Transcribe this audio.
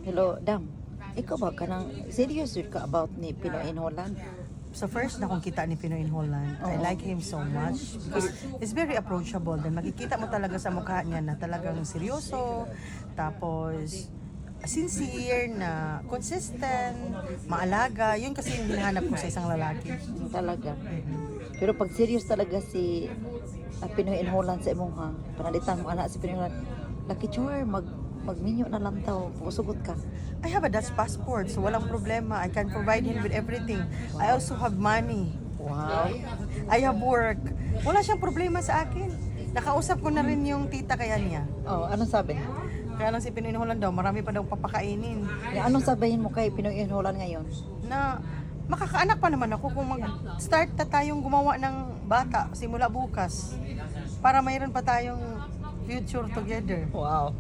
Hello, Dam. Ikaw ba kanang serious yun ka about ni Pinoy in Holland? So first na kung kita ni Pinoy in Holland, I like him so much because he's very approachable. Then makikita mo talaga sa mukha niya na talagang seryoso, tapos sincere, na consistent, maalaga. Yun kasi yung hinahanap ko sa isang lalaki. Talaga. Pero pag serious talaga si Pinoy in Holland sa imong ha, panalitan mo anak si Pinoy in Holland, Lucky Char, magminyo na lang taw, pusugot ka. I have a Dutch passport, so walang problema. I can provide him with everything. I also have money. Wow. I have work. Wala siyang problema sa akin. Nakausap ko na rin yung tita kaya niya. Oh, anong sabi? Kaya lang si Pinoy in Holland daw, marami pa daw papakainin. Anong sabihin mo kay Pinoy in Holland ngayon? Na makakaanak pa naman ako kung mag-start na tayong gumawa ng bata simula bukas. Para mayroon pa tayong future together. Wow.